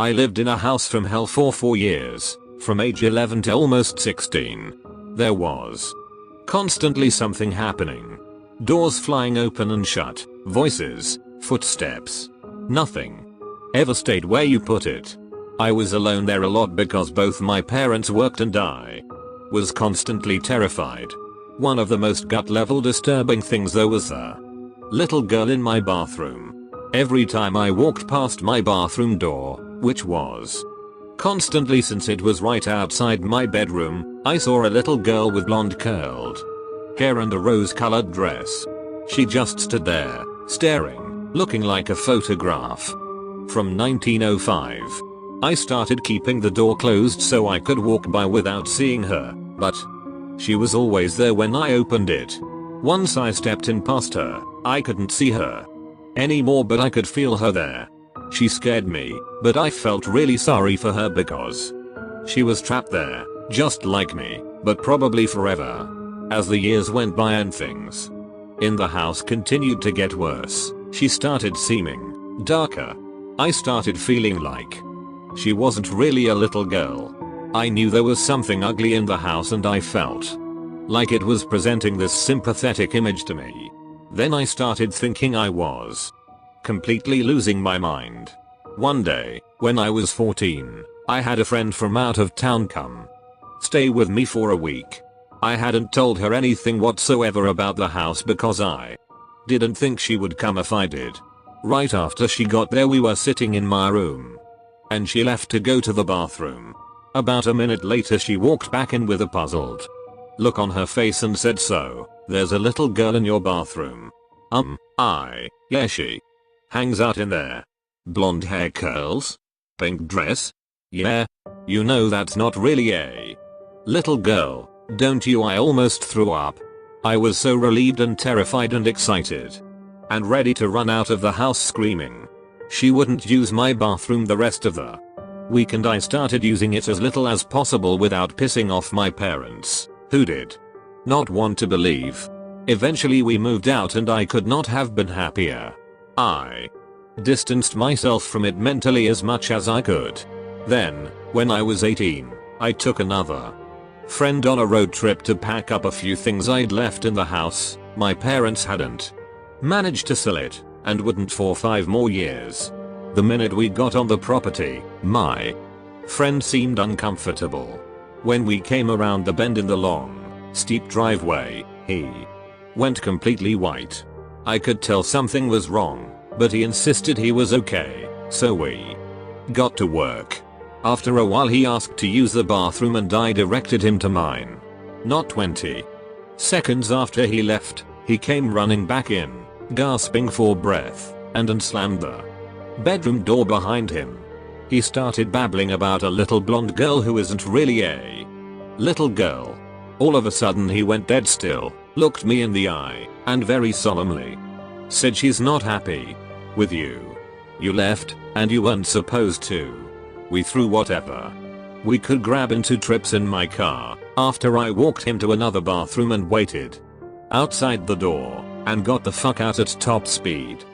I lived in a house from hell for 4 years, from age 11 to almost 16. There was constantly something happening. Doors flying open and shut, voices, footsteps. Nothing ever stayed where you put it. I was alone there a lot because both my parents worked and I was constantly terrified. One of the most gut level disturbing things though was the little girl in my bathroom. Every time I walked past my bathroom door, which was constantly since it was right outside my bedroom, I saw a little girl with blonde curled hair and a rose-colored dress. She just stood there, staring, looking like a photograph from 1905. I started keeping the door closed so I could walk by without seeing her, but she was always there when I opened it. Once I stepped in past her, I couldn't see her anymore but I could feel her there. She scared me, but I felt really sorry for her because she was trapped there, just like me, but probably forever. As the years went by and things in the house continued to get worse, she started seeming darker. I started feeling like she wasn't really a little girl. I knew there was something ugly in the house and I felt like it was presenting this sympathetic image to me. Then I started thinking I was completely losing my mind. One day, when I was 14, I had a friend from out of town come stay with me for a week. I hadn't told her anything whatsoever about the house because I didn't think she would come if I did. Right after she got there we were sitting in my room and she left to go to the bathroom. About a minute later she walked back in with a puzzled look on her face and said, "So, there's a little girl in your bathroom?" Yeah, she hangs out in there. Blonde hair curls? Pink dress? Yeah. You know that's not really a little girl, don't you? I almost threw up. I was so relieved and terrified and excited and ready to run out of the house screaming. She wouldn't use my bathroom the rest of the week and I started using it as little as possible without pissing off my parents, who did not want to believe. Eventually we moved out and I could not have been happier. I distanced myself from it mentally as much as I could. Then, when I was 18, I took another friend on a road trip to pack up a few things I'd left in the house. My parents hadn't managed to sell it and wouldn't for 5 more years. The minute we got on the property, my friend seemed uncomfortable. When we came around the bend in the long, steep driveway, he went completely white. I could tell something was wrong, but he insisted he was okay, so we got to work. After a while he asked to use the bathroom and I directed him to mine. Not 20 seconds after he left, he came running back in, gasping for breath, and slammed the bedroom door behind him. He started babbling about a little blonde girl who isn't really a little girl. All of a sudden he went dead still, looked me in the eye, and very solemnly said, "She's not happy with you. You left, and you weren't supposed to." We threw whatever we could grab into trips in my car, after I walked him to another bathroom and waited outside the door, and got the fuck out at top speed.